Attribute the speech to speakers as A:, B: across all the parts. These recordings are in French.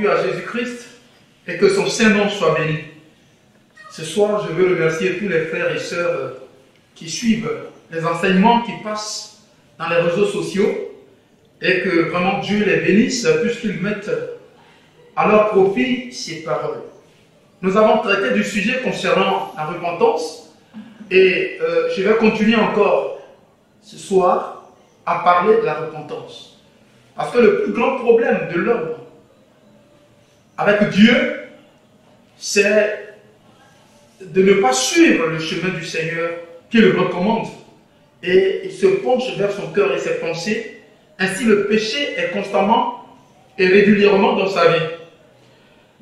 A: rendu à Jésus-Christ et que son Saint-Nom soit béni. Ce soir, je veux remercier tous les frères et sœurs qui suivent les enseignements qui passent dans les réseaux sociaux et que vraiment Dieu les bénisse puisqu'ils mettent à leur profit ces paroles. Nous avons traité du sujet concernant la repentance et je vais continuer encore ce soir à parler de la repentance. Parce que le plus grand problème de l'homme avec Dieu, c'est de ne pas suivre le chemin du Seigneur qu'il recommande. Et il se penche vers son cœur et ses pensées. Ainsi, le péché est constamment et régulièrement dans sa vie.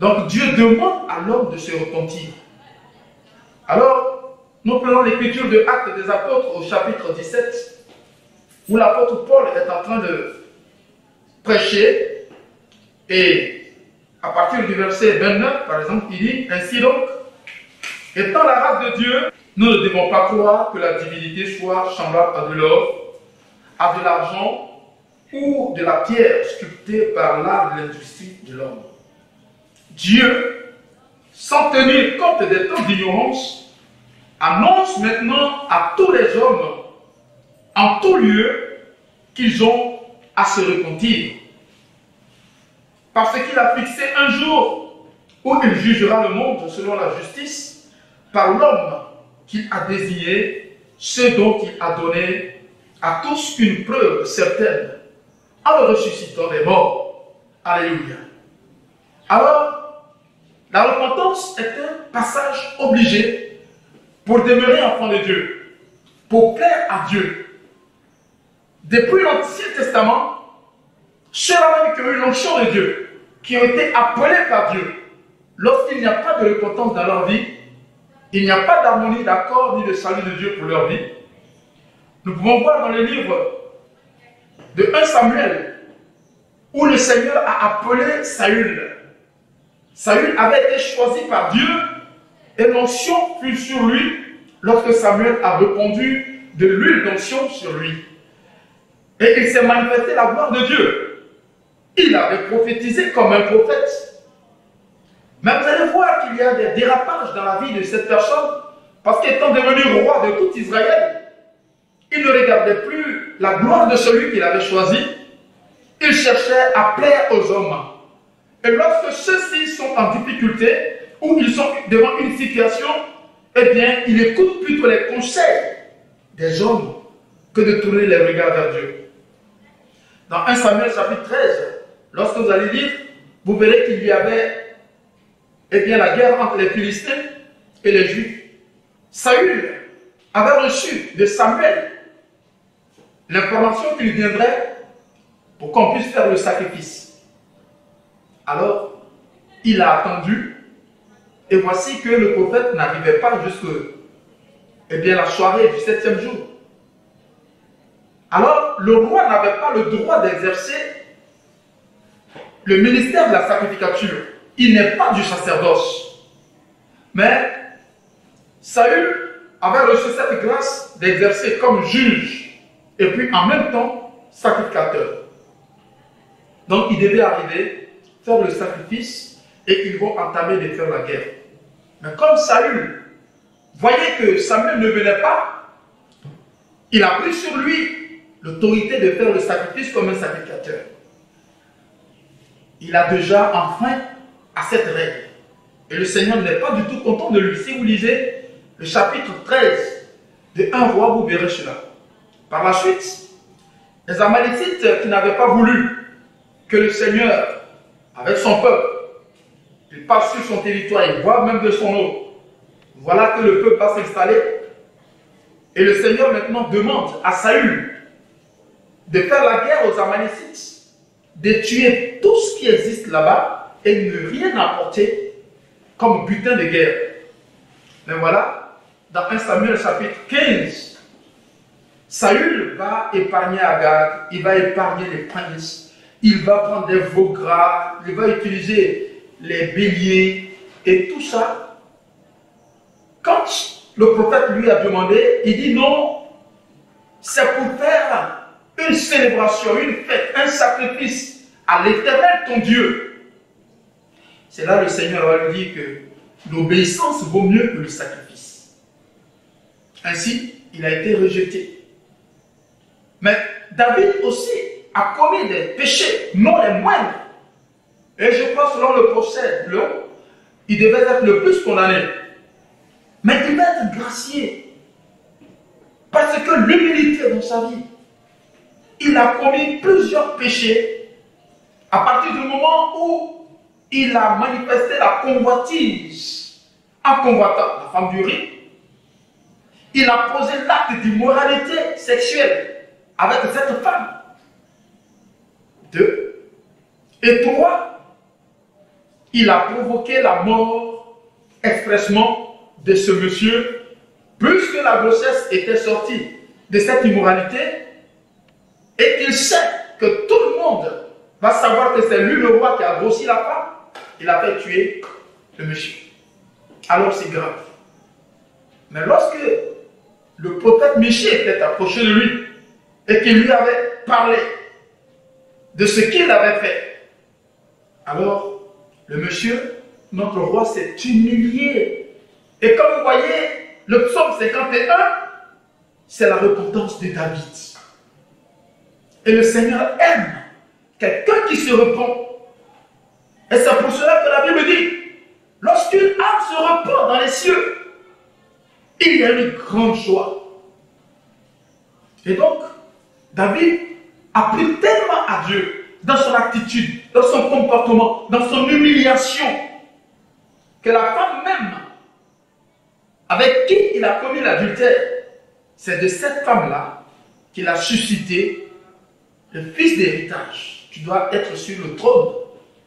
A: Donc, Dieu demande à l'homme de se repentir. Alors, nous prenons l'écriture de Actes des Apôtres au chapitre 17, où l'apôtre Paul est en train de prêcher. Et à partir du verset 29, par exemple, il dit, ainsi donc, étant la race de Dieu, nous ne devons pas croire que la divinité soit semblable à de l'or, à de l'argent ou de la pierre sculptée par l'art de l'industrie de l'homme. Dieu, sans tenir compte des temps d'ignorance, annonce maintenant à tous les hommes, en tout lieu, qu'ils ont à se repentir. Parce qu'il a fixé un jour où il jugera le monde selon la justice par l'homme qu'il a désigné, ce dont il a donné à tous une preuve certaine en le ressuscitant des morts. Alléluia. Alors, la repentance est un passage obligé pour demeurer enfant de Dieu, pour plaire à Dieu. Depuis l'Ancien Testament, ceux-là même qui ont eu l'onction de Dieu, qui ont été appelés par Dieu, lorsqu'il n'y a pas de repentance dans leur vie, il n'y a pas d'harmonie, d'accord, ni de salut de Dieu pour leur vie. Nous pouvons voir dans le livre de 1 Samuel, où le Seigneur a appelé Saül. Saül avait été choisi par Dieu et l'onction fut sur lui lorsque Samuel a répandu de l'huile d'onction sur lui. Et il s'est manifesté la gloire de Dieu. Il avait prophétisé comme un prophète. Mais vous allez voir qu'il y a des dérapages dans la vie de cette personne, parce qu'étant devenu roi de tout Israël, il ne regardait plus la gloire de celui qu'il avait choisi, il cherchait à plaire aux hommes. Et lorsque ceux-ci sont en difficulté, ou ils sont devant une situation, eh bien, il écoute plutôt les conseils des hommes que de tourner les regards vers Dieu. Dans 1 Samuel chapitre 13, lorsque vous allez lire, vous verrez qu'il y avait la guerre entre les Philistins et les Juifs. Saül avait reçu de Samuel l'information qu'il viendrait pour qu'on puisse faire le sacrifice. Alors, il a attendu, et voici que le prophète n'arrivait pas jusqu'à la soirée du 7e jour. Alors, le roi n'avait pas le droit d'exercer le ministère de la sacrificature. Il n'est pas du sacerdoce. Mais Saül avait reçu cette grâce d'exercer comme juge et puis en même temps sacrificateur. Donc il devait arriver, faire le sacrifice et ils vont entamer de faire la guerre. Mais comme Saül voyait que Samuel ne venait pas, il a pris sur lui l'autorité de faire le sacrifice comme un sacrificateur. Il a déjà enfreint à cette règle. Et le Seigneur n'est pas du tout content de lui. Si vous lisez le chapitre 13 de 1 roi, vous verrez cela. Par la suite, les Amalécites qui n'avaient pas voulu que le Seigneur, avec son peuple, il passe sur son territoire, il boit même de son eau. Voilà que le peuple va s'installer. Et le Seigneur maintenant demande à Saül de faire la guerre aux Amalécites, de tuer tout ce qui existe là-bas et ne rien apporter comme butin de guerre. Mais voilà, dans 1 Samuel chapitre 15, Saül va épargner Agag, il va épargner les princes, il va prendre des veaux gras, il va utiliser les béliers et tout ça. Quand le prophète lui a demandé, il dit non, c'est pour faire une célébration, une fête, un sacrifice à l'Éternel ton Dieu. c'est là le Seigneur va lui dire que l'obéissance vaut mieux que le sacrifice. Ainsi, il a été rejeté. Mais David aussi a commis des péchés, non les moindres. Et je crois, selon le procès, il devait être le plus condamné. Mais il va être gracié. Parce que l'humilité dans sa vie, il a commis plusieurs péchés à partir du moment où il a manifesté la convoitise en convoitant la femme d'Uri. Il a posé l'acte d'immoralité sexuelle avec cette femme. 2. Et 3. Il a provoqué la mort expressement de ce monsieur, puisque la grossesse était sortie de cette immoralité, et qu'il sait que tout le monde va savoir que c'est lui le roi qui a grossi la femme, il a fait tuer le monsieur. Alors c'est grave. Mais lorsque le prophète Michée était approché de lui et qu'il lui avait parlé de ce qu'il avait fait, alors le monsieur, notre roi, s'est humilié. Et comme vous voyez, le psaume 51, c'est la repentance de David. Et le Seigneur aime quelqu'un qui se repent. Et c'est pour cela que la Bible dit, lorsqu'une âme se repent dans les cieux, il y a une grande joie. Et donc, David a pris tellement à Dieu dans son attitude, dans son comportement, dans son humiliation, que la femme même avec qui il a commis l'adultère, c'est de cette femme-là qu'il a suscité le fils d'héritage. Tu dois être sur le trône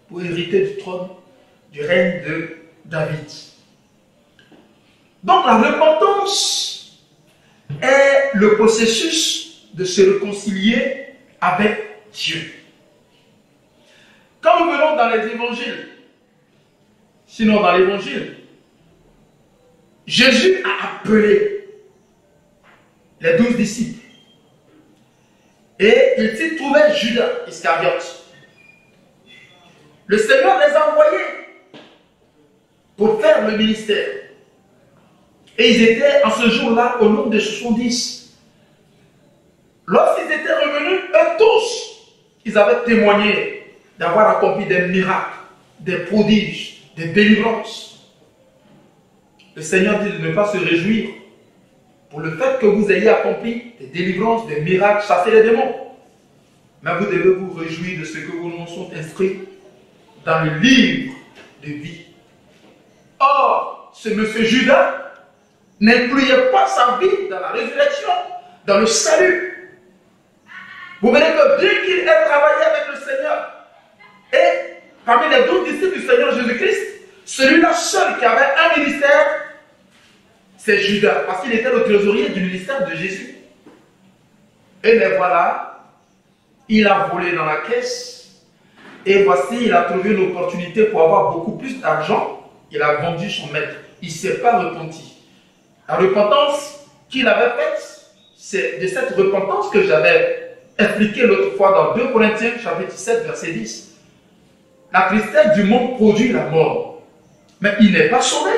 A: pour hériter du trône du règne de David. Donc la repentance est le processus de se réconcilier avec Dieu. Quand nous venons dans les évangiles, sinon dans l'évangile, Jésus a appelé les 12 disciples. Et il s'y trouvait Judas Iscariote. Le Seigneur les a envoyés pour faire le ministère. Et ils étaient en ce jour-là au nombre de 70. Lorsqu'ils étaient revenus, eux tous, ils avaient témoigné d'avoir accompli des miracles, des prodiges, des délivrances. Le Seigneur dit de ne pas se réjouir pour le fait que vous ayez accompli des délivrances, des miracles, chassé les démons. Mais vous devez vous réjouir de ce que vos noms sont inscrits dans le livre de vie. Or, ce monsieur Judas n'incluait pas sa vie dans la résurrection, dans le salut. Vous verrez que bien qu'il ait travaillé avec le Seigneur, et parmi les 12 disciples du Seigneur Jésus-Christ, celui-là seul qui avait un ministère, c'est Judas, parce qu'il était le trésorier du ministère de Jésus. Et bien voilà, il a volé dans la caisse, et voici, il a trouvé une opportunité pour avoir beaucoup plus d'argent. Il a vendu son maître. Il ne s'est pas repenti. La repentance qu'il avait faite, c'est de cette repentance que j'avais expliqué l'autre fois dans 2 Corinthiens, chapitre 7, verset 10. La tristesse du monde produit la mort. Mais il n'est pas sauvé.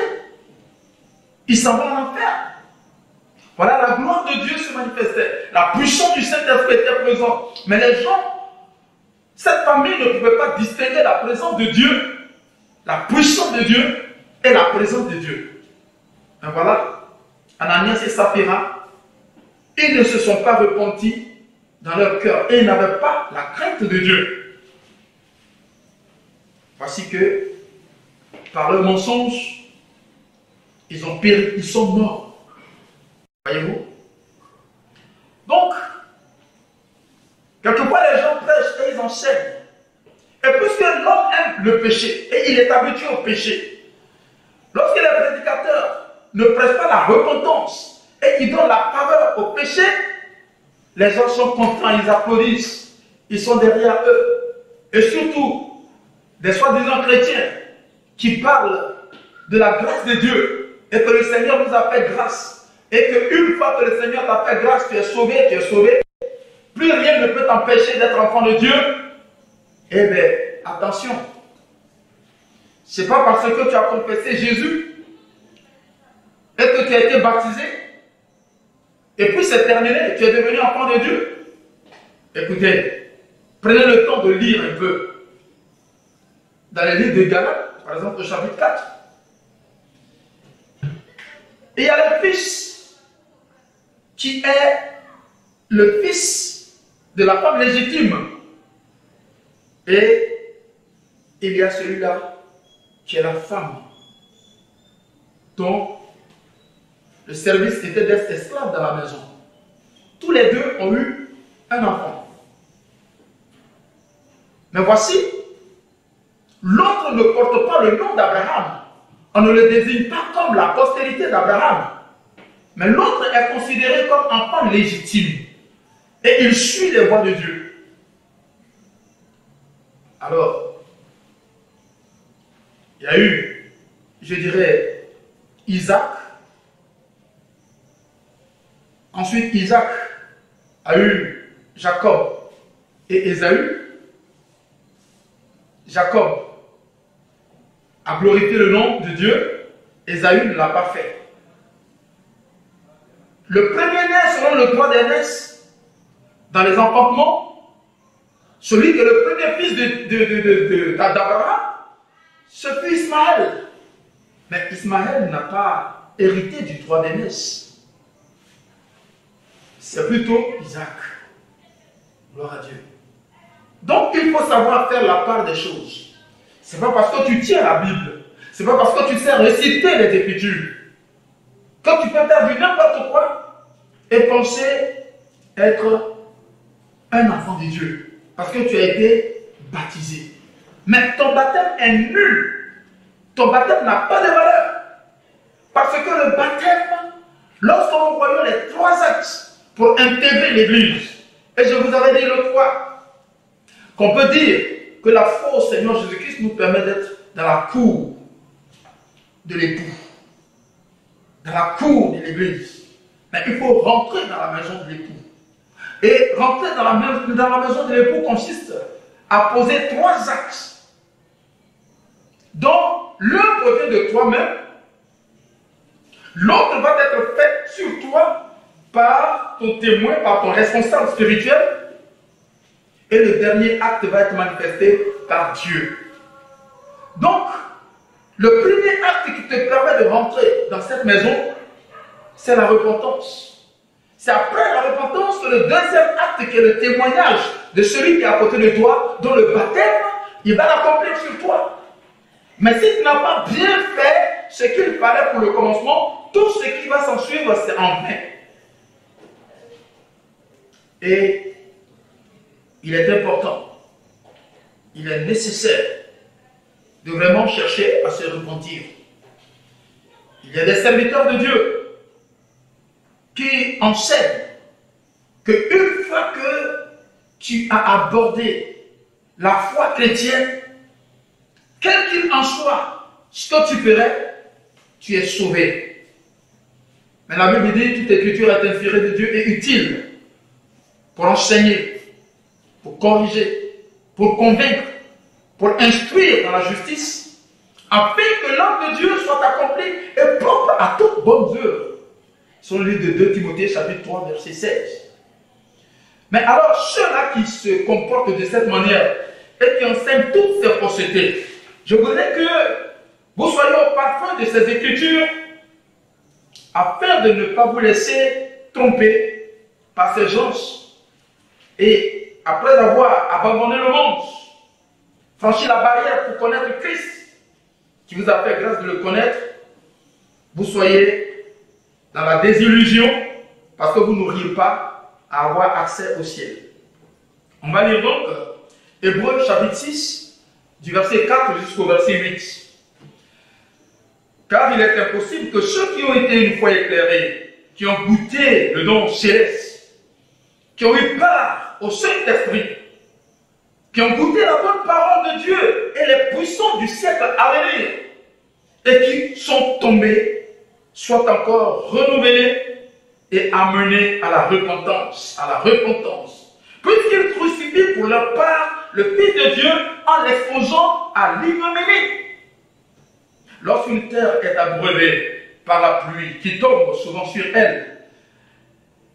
A: Il s'en va en enfer. Voilà, la gloire de Dieu se manifestait. La puissance du Saint-Esprit était présente. Mais les gens, cette famille ne pouvait pas distinguer la présence de Dieu, la puissance de Dieu et la présence de Dieu. Et voilà, Ananias et Saphira, ils ne se sont pas repentis dans leur cœur et ils n'avaient pas la crainte de Dieu. Voici que, par leur mensonge, ils ont péri, ils sont morts. Voyez-vous? Donc, quelquefois les gens prêchent et ils enseignent. Et puisque l'homme aime le péché et il est habitué au péché, lorsque les prédicateurs ne prêchent pas la repentance et ils donnent la faveur au péché, les gens sont contents, ils applaudissent, ils sont derrière eux. Et surtout, des soi-disant chrétiens qui parlent de la grâce de Dieu et que le Seigneur nous a fait grâce et qu'une fois que le Seigneur t'a fait grâce, tu es sauvé, plus rien ne peut t'empêcher d'être enfant de Dieu. Eh bien, attention, c'est pas parce que tu as confessé Jésus et que tu as été baptisé, et puis c'est terminé, tu es devenu enfant de Dieu. Écoutez, prenez le temps de lire un peu. Dans les livres de Galates, par exemple, au chapitre 4. Et il y a le Fils qui est le fils de la femme légitime. Et il y a celui-là qui est la femme dont le service était d'être esclave dans la maison. Tous les deux ont eu un enfant. Mais voici, l'autre ne porte pas le nom d'Abraham. On ne le désigne pas comme la postérité d'Abraham. Mais l'autre est considéré comme enfant légitime. Et il suit les voies de Dieu. Alors, il y a eu, je dirais, Isaac. Ensuite, Isaac a eu Jacob et Ésaü. Jacob a glorifié le nom de Dieu. Ésaü ne l'a pas fait. Le premier-né, selon le droit d'aînesse, dans les enfantements, celui qui est le premier fils d'Abraham, ce fut Ismaël. Mais Ismaël n'a pas hérité du droit d'aînesse. C'est plutôt Isaac. Gloire à Dieu. Donc il faut savoir faire la part des choses. Ce n'est pas parce que tu tiens la Bible, ce n'est pas parce que tu sais réciter les Écritures, que tu peux faire du n'importe quoi et penser être un enfant de Dieu. Parce que tu as été baptisé. Mais ton baptême est nul. Ton baptême n'a pas de valeur. Parce que le baptême, lorsque nous voyons les trois actes pour intégrer l'Église, et je vous avais dit l'autre fois, qu'on peut dire que la foi au Seigneur Jésus-Christ nous permet d'être dans la cour de l'époux, dans la cour de l'Église. Mais il faut rentrer dans la maison de l'époux. Et rentrer dans la maison de l'époux consiste à poser trois actes, dont l'un provient de toi-même, l'autre va être fait sur toi par ton témoin, par ton responsable spirituel, et le dernier acte va être manifesté par Dieu. Donc, le premier acte qui te permet de rentrer dans cette maison, c'est la repentance. C'est après la repentance que le deuxième acte, qui est le témoignage de celui qui est à côté de toi, dont le baptême, il va l'accomplir sur toi. Mais si tu n'as pas bien fait ce qu'il fallait pour le commencement, tout ce qui va s'en suivre, c'est en vain. Et il est important, il est nécessaire de vraiment chercher à se repentir. Il y a des serviteurs de Dieu qui enseignent qu'une fois que tu as abordé la foi chrétienne, quel qu'il en soit, ce que tu ferais, tu es sauvé. Mais la Bible dit, toute écriture est inspirée de Dieu et utile pour enseigner, pour corriger, pour convaincre, pour instruire dans la justice, afin que l'œuvre de Dieu soit accomplie et propre à toute bonne œuvre. Sur le livre de 2 Timothée, chapitre 3, verset 16. Mais alors, ceux-là qui se comportent de cette manière et qui enseignent toutes ces faussetés, je voudrais que vous soyez au parfum de ces Écritures afin de ne pas vous laisser tromper par ces gens. Et après avoir abandonné le monde, franchi la barrière pour connaître Christ, qui vous a fait grâce de le connaître, vous soyez dans la désillusion parce que vous n'auriez pas à avoir accès au ciel. On va lire donc Hébreux chapitre 6, du verset 4 jusqu'au verset 8. Car il est impossible que ceux qui ont été une fois éclairés, qui ont goûté le don céleste, qui ont eu part au Saint-Esprit, qui ont goûté la bonne parole de Dieu et les puissants du siècle à venir, et qui sont tombés, soient encore renouvelés et amenés à la repentance, puisqu'ils crucifient pour leur part le Fils de Dieu en l'exposant à l'ignominie. lorsqu'une terre est abreuvée par la pluie qui tombe souvent sur elle,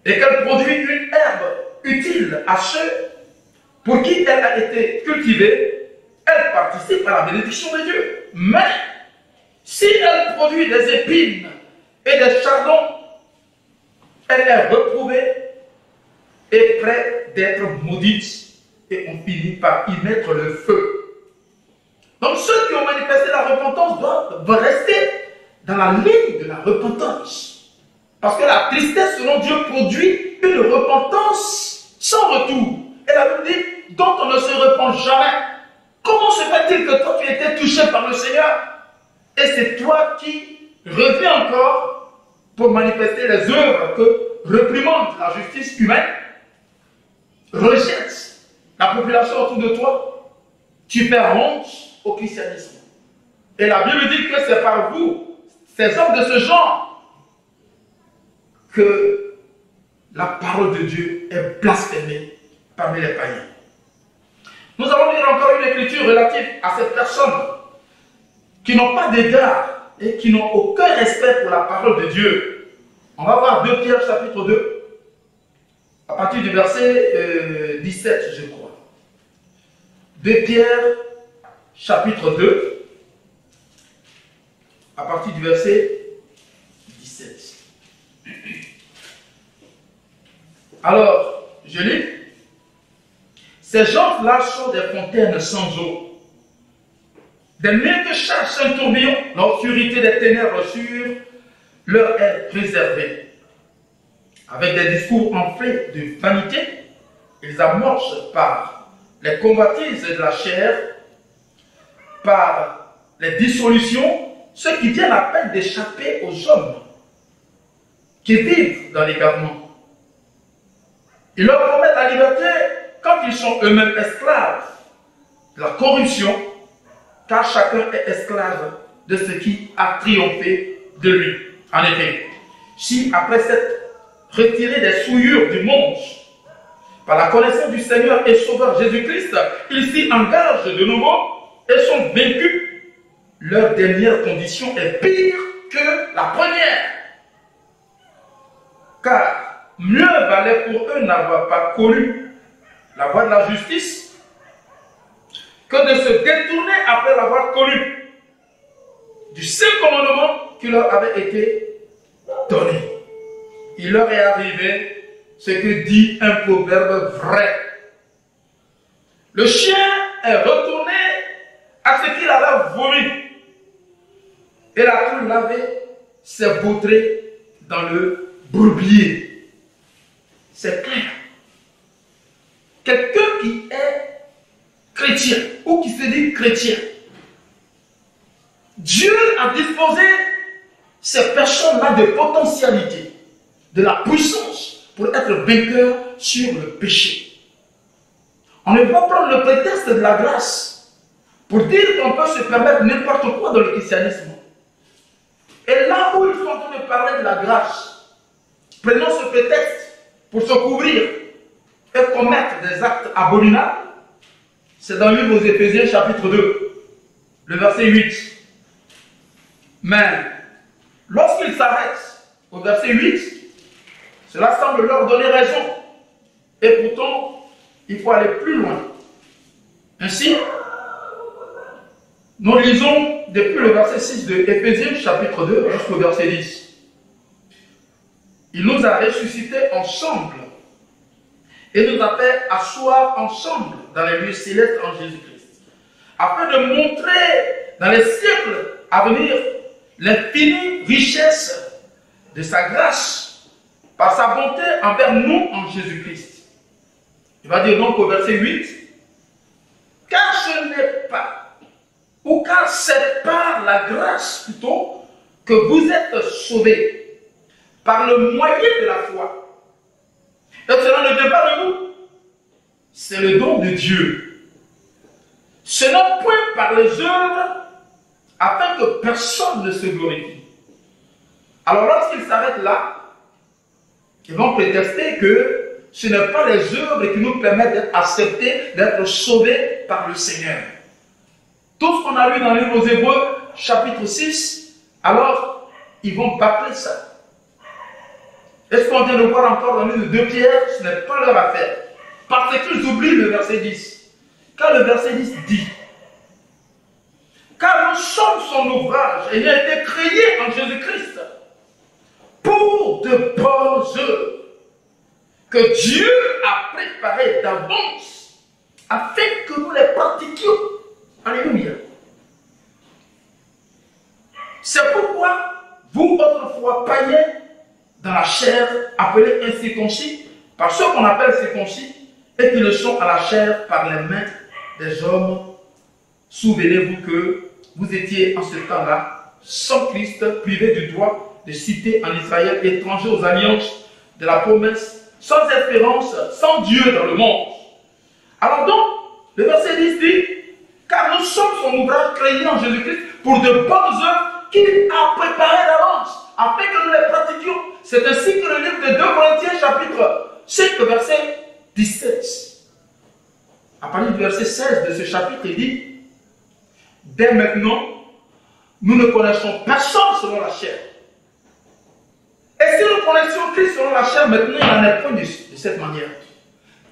A: et qu'elle produit une herbe utile à ceux pour qui elle a été cultivée, elle participe à la bénédiction de Dieu. Mais si elle produit des épines et des chardons, elle est reprouvée et prête d'être maudite, et on finit par y mettre le feu. Donc ceux qui ont manifesté la repentance doivent rester dans la ligne de la repentance. Parce que la tristesse, selon Dieu, produit une repentance sans retour. Et la Bible dit, dont on ne se repent jamais. Comment se fait-il que toi, tu étais touché par le Seigneur, et c'est toi qui reviens encore pour manifester les œuvres que réprimande la justice humaine, rejette la population autour de toi, tu fais honte au christianisme. Et la Bible dit que c'est par vous, ces hommes de ce genre, que la parole de Dieu est blasphémée parmi les païens. Nous allons lire encore une écriture relative à ces personnes qui n'ont pas d'égard et qui n'ont aucun respect pour la parole de Dieu. On va voir 2 Pierre chapitre 2, à partir du verset 17, je crois. 2 Pierre chapitre 2, à partir du verset 17. Alors, je lis. Ces gens-là sont des fontaines sans eau, des mers que cherche un tourbillon, l'obscurité des ténèbres sur leur est préservée. Avec des discours enflés de vanité, ils amorcent par les convoitises de la chair, par les dissolutions, ceux qui viennent à peine d'échapper aux hommes qui vivent dans l'égarement. Ils leur promettent la liberté quand ils sont eux-mêmes esclaves de la corruption, car chacun est esclave de ce qui a triomphé de lui. En effet, si après s'être retirés des souillures du monde, par la connaissance du Seigneur et Sauveur Jésus-Christ, ils s'y engagent de nouveau et sont vaincus, leur dernière condition est pire que la première. Car mieux valait pour eux n'avoir pas connu la voie de la justice que de se détourner après l'avoir connu du seul commandement qui leur avait été donné. Il leur est arrivé ce que dit un proverbe vrai. Le chien est retourné à ce qu'il avait vomi, et la poule lavée s'est vautrée dans le bourbier. C'est clair. Quelqu'un qui est chrétien ou qui se dit chrétien, Dieu a disposé ces personnes-là de potentialité, de la puissance pour être vainqueur sur le péché. On ne peut pas prendre le prétexte de la grâce pour dire qu'on peut se permettre n'importe quoi dans le christianisme. Et là où ils sont en train de parler de la grâce, prenons ce prétexte pour se couvrir et commettre des actes abominables. C'est dans le livre aux Éphésiens chapitre 2, le verset 8. Mais lorsqu'ils s'arrêtent au verset 8, cela semble leur donner raison. Et pourtant, il faut aller plus loin. Ainsi, nous lisons depuis le verset 6 de Éphésiens chapitre 2 jusqu'au verset 10. Il nous a ressuscités ensemble et nous a fait asseoir ensemble dans les lieux célestes en Jésus-Christ, afin de montrer dans les siècles à venir l'infinie richesse de sa grâce par sa bonté envers nous en Jésus-Christ. Il va dire donc au verset 8, car ce n'est pas, ou car c'est par la grâce plutôt, que vous êtes sauvés, par le moyen de la foi. Et cela ne vient pas de vous, c'est le don de Dieu. Ce n'est point par les œuvres, afin que personne ne se glorifie. Alors lorsqu'ils s'arrêtent là, ils vont prétexter que ce n'est pas les œuvres qui nous permettent d'être acceptés, d'être sauvés par le Seigneur. Tout ce qu'on a lu dans le livre aux Hébreux chapitre 6, alors ils vont bâcler ça. Est-ce qu'on vient de voir encore dans le livre de 2 Pierre? Ce n'est pas leur affaire. Parce qu'ils oublient le verset 10. Car le verset 10 dit: car nous sommes son ouvrage, ayant été créés en Jésus-Christ pour de bonnes œuvres que Dieu a préparées d'avance afin que nous les pratiquions. Alléluia. C'est pourquoi vous, autrefois païens, dans la chair, appelés incirconcis, par ceux qu'on appelle circoncis, et qui le sont à la chair par les mains des hommes, souvenez-vous que vous étiez en ce temps-là, sans Christ, privés du droit de citer en Israël, étrangers aux alliances de la promesse, sans espérance, sans Dieu dans le monde. Alors donc, le verset 10 dit: car nous sommes son ouvrage créé en Jésus-Christ pour de bonnes œuvres qu'il a préparées d'avance, afin que nous les pratiquions. C'est ainsi que le livre de 2 Corinthiens, chapitre 5, verset 17. À partir du verset 16 de ce chapitre, il dit: dès maintenant, nous ne connaissons personne selon la chair. Et si nous connaissions Christ selon la chair, maintenant il n'en est point de cette manière.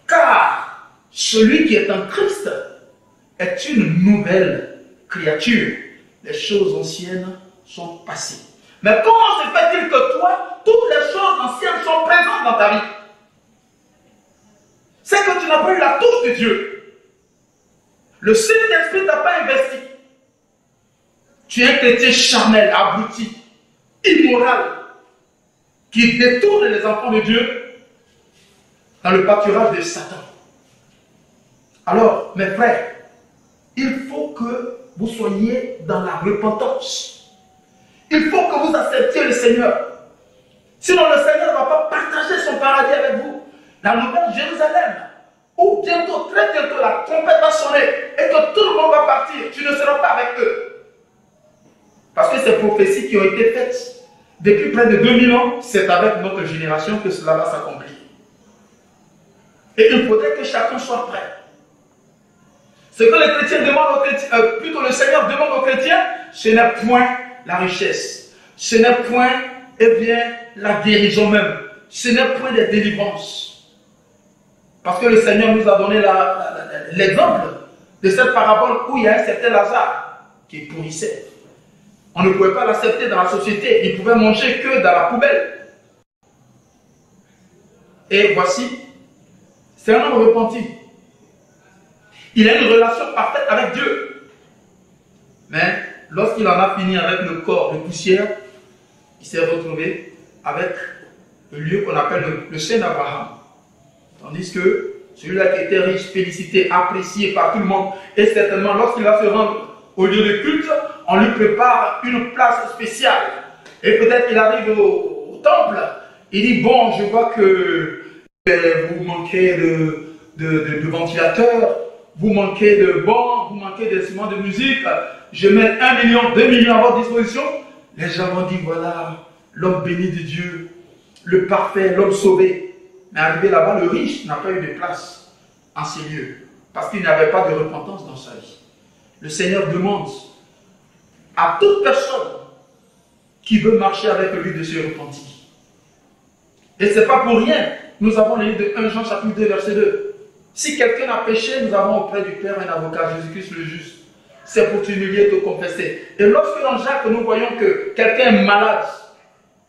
A: Car celui qui est en Christ est une nouvelle créature. Les choses anciennes sont passées. Mais comment se fait-il que toi, toutes les choses anciennes sont présentes dans ta vie? C'est que tu n'as pas eu la touche de Dieu. Le Saint-Esprit ne t'a pas investi. Tu es un chrétien charnel, abruti, immoral, qui détourne les enfants de Dieu dans le pâturage de Satan. Alors, mes frères, il faut que vous soyez dans la repentance. Il faut que vous acceptiez le Seigneur. Sinon, le Seigneur ne va pas partager son paradis avec vous. La nouvelle Jérusalem, où bientôt, très bientôt, la trompette va sonner et que tout le monde va partir. Tu ne seras pas avec eux. Parce que ces prophéties qui ont été faites depuis près de 2000 ans, c'est avec notre génération que cela va s'accomplir. Et il faudrait que chacun soit prêt. Ce que les chrétiens demandent aux chrétiens, plutôt le Seigneur demande aux chrétiens, ce n'est point la richesse. Ce n'est point, eh bien, la guérison même. Ce n'est point des délivrances. Parce que le Seigneur nous a donné l'exemple de cette parabole où il y a un certain Lazare qui pourrissait. On ne pouvait pas l'accepter dans la société. Il pouvait manger que dans la poubelle. Et voici, c'est un homme repenti. Il a une relation parfaite avec Dieu. Mais lorsqu'il en a fini avec le corps de poussière, il s'est retrouvé avec le lieu qu'on appelle le sein d'Abraham. Tandis que celui-là qui était riche, félicité, apprécié par tout le monde, et certainement lorsqu'il va se rendre au lieu de culte, on lui prépare une place spéciale. Et peut-être qu'il arrive au temple, il dit: bon, je vois que vous manquez de ventilateurs, vous manquez de bancs, vous manquez d'instruments de musique, je mets 1 million, 2 millions à votre disposition. Les gens vont dire: voilà, l'homme béni de Dieu, le parfait, l'homme sauvé. Mais arrivé là-bas, le riche n'a pas eu de place en ces lieux, parce qu'il n'avait pas de repentance dans sa vie. Le Seigneur demande à toute personne qui veut marcher avec lui de se repentir. Et ce n'est pas pour rien. Nous avons le livre de 1 Jean chapitre 2 verset 2. Si quelqu'un a péché, nous avons auprès du Père un avocat, Jésus-Christ le juste. C'est pour t'humilier, te confesser. Et lorsque dans Jacques, nous voyons que quelqu'un est malade,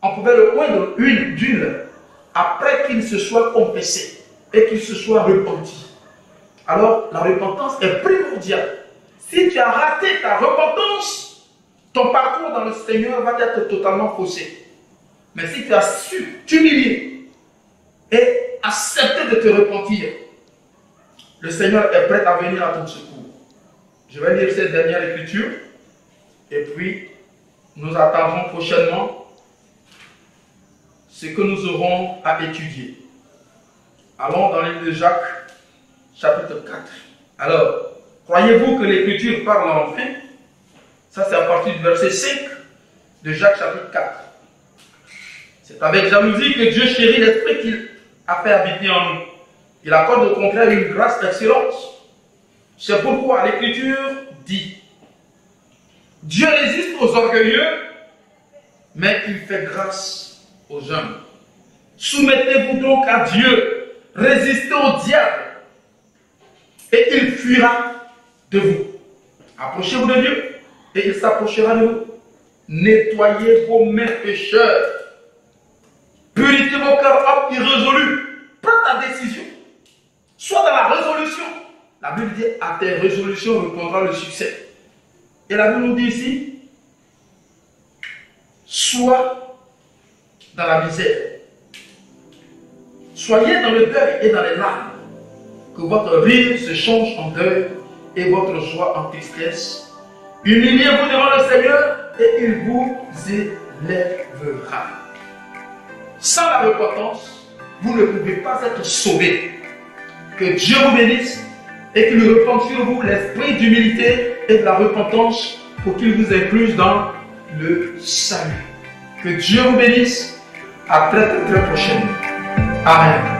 A: on pouvait le oindre d'huile après qu'il se soit confessé et qu'il se soit repenti. Alors, la repentance est primordiale. Si tu as raté ta repentance, ton parcours dans le Seigneur va être totalement faussé. Mais si tu as su t'humilier et accepter de te repentir, le Seigneur est prêt à venir à ton secours. Je vais lire cette dernière écriture et puis nous attendrons prochainement ce que nous aurons à étudier. Allons dans le livre de Jacques, chapitre 4. Alors, croyez-vous que l'écriture parle enfin? Ça, c'est à partir du verset 5 de Jacques, chapitre 4. C'est avec jalousie que Dieu chérit l'esprit qu'il a fait habiter en nous. Il accorde au contraire une grâce excellente. C'est pourquoi l'écriture dit: Dieu résiste aux orgueilleux, mais il fait grâce aux humbles. Soumettez-vous donc à Dieu, résistez au diable, et il fuira de vous. Approchez-vous de Dieu, et il s'approchera de vous. Nettoyez vos mains pécheurs. Purifiez vos cœurs hommes irrésolus. Prends ta décision. Sois dans la résolution. La Bible dit, à tes résolutions répondra le succès. Et la Bible nous dit ici, sois dans la misère. Soyez dans le deuil et dans les larmes. Que votre rire se change en deuil et votre joie en tristesse. Humiliez-vous devant le Seigneur et il vous élèvera. Sans la repentance, vous ne pouvez pas être sauvés. Que Dieu vous bénisse et qu'il repente sur vous l'esprit d'humilité et de la repentance pour qu'il vous incluse dans le salut. Que Dieu vous bénisse. À très prochainement. Amen.